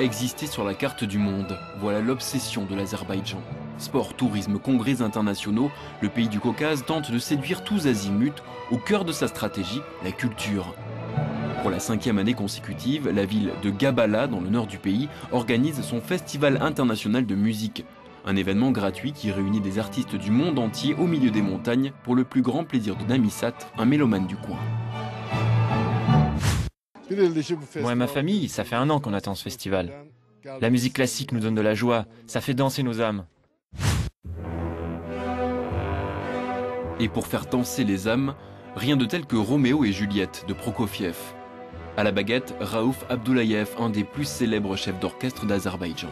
Exister sur la carte du monde, voilà l'obsession de l'Azerbaïdjan. Sport, tourisme, congrès internationaux, le pays du Caucase tente de séduire tous azimuts. Au cœur de sa stratégie, la culture. Pour la 5e année consécutive, la ville de Gabala, dans le nord du pays, organise son Festival international de musique. Un événement gratuit qui réunit des artistes du monde entier au milieu des montagnes pour le plus grand plaisir de Namisat, un mélomane du coin. Moi et ma famille, ça fait 1 an qu'on attend ce festival. La musique classique nous donne de la joie, ça fait danser nos âmes. Et pour faire danser les âmes, rien de tel que Roméo et Juliette de Prokofiev. À la baguette, Raouf Abdoulayev, un des plus célèbres chefs d'orchestre d'Azerbaïdjan.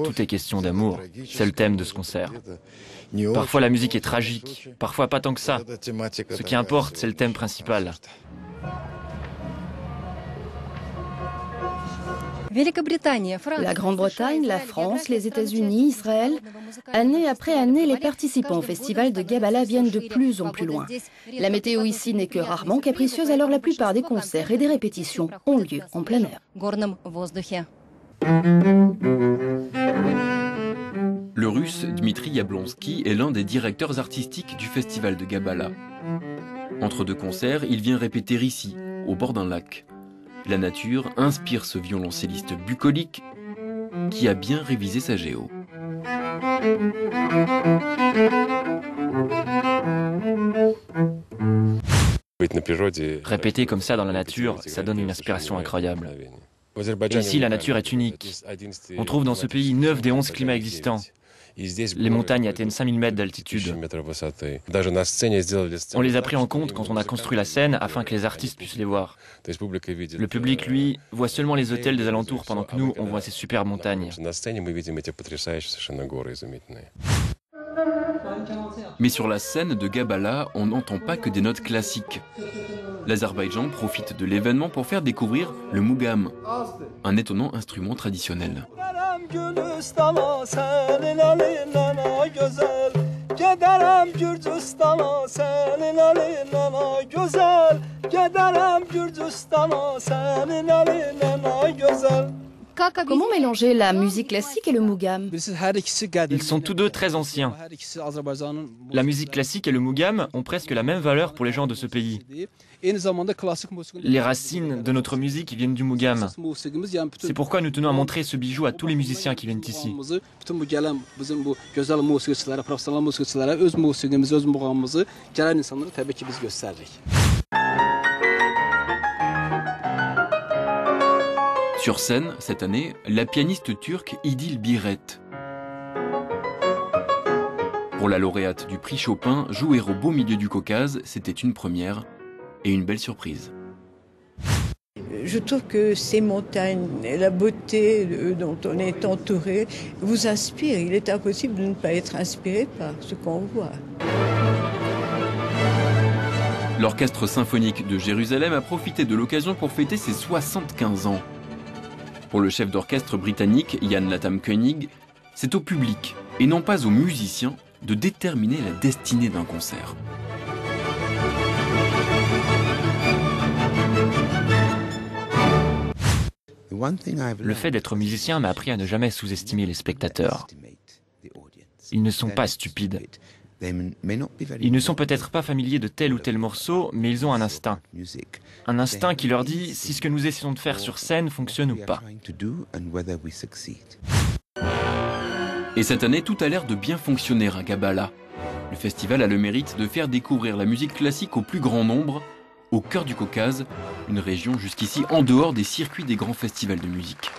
Tout est question d'amour, c'est le thème de ce concert. Parfois la musique est tragique, parfois pas tant que ça. Ce qui importe, c'est le thème principal. La Grande-Bretagne, la France, les États-Unis, Israël. Année après année, les participants au festival de Gabala viennent de plus en plus loin. La météo ici n'est que rarement capricieuse, alors la plupart des concerts et des répétitions ont lieu en plein air. Le Russe Dmitri Yablonsky est l'un des directeurs artistiques du festival de Gabala. Entre 2 concerts, il vient répéter ici, au bord d'un lac. La nature inspire ce violoncelliste bucolique qui a bien révisé sa géo. Répéter comme ça dans la nature, ça donne une inspiration incroyable. Et ici, la nature est unique. On trouve dans ce pays 9 des 11 climats existants. Les montagnes atteignent 5000 mètres d'altitude. On les a pris en compte quand on a construit la scène afin que les artistes puissent les voir. Le public, lui, voit seulement les hôtels des alentours pendant que nous, on voit ces superbes montagnes. Mais sur la scène de Gabala, on n'entend pas que des notes classiques. L'Azerbaïdjan profite de l'événement pour faire découvrir le mougam, un étonnant instrument traditionnel. Comment mélanger la musique classique et le mougam? Ils sont tous 2 très anciens. La musique classique et le mougam ont presque la même valeur pour les gens de ce pays. Les racines de notre musique viennent du mougam. C'est pourquoi nous tenons à montrer ce bijou à tous les musiciens qui viennent ici. Sur scène, cette année, la pianiste turque Idil Biret. Pour la lauréate du prix Chopin, jouer au beau milieu du Caucase, c'était une première et une belle surprise. Je trouve que ces montagnes et la beauté dont on est entouré vous inspirent. Il est impossible de ne pas être inspiré par ce qu'on voit. L'Orchestre symphonique de Jérusalem a profité de l'occasion pour fêter ses 75 ans. Pour le chef d'orchestre britannique Jan Latham Koenig, c'est au public, et non pas aux musiciens, de déterminer la destinée d'un concert. Le fait d'être musicien m'a appris à ne jamais sous-estimer les spectateurs. Ils ne sont pas stupides. Ils ne sont peut-être pas familiers de tel ou tel morceau, mais ils ont un instinct. Un instinct qui leur dit si ce que nous essayons de faire sur scène fonctionne ou pas. Et cette année, tout a l'air de bien fonctionner à Gabala. Le festival a le mérite de faire découvrir la musique classique au plus grand nombre, au cœur du Caucase, une région jusqu'ici en dehors des circuits des grands festivals de musique.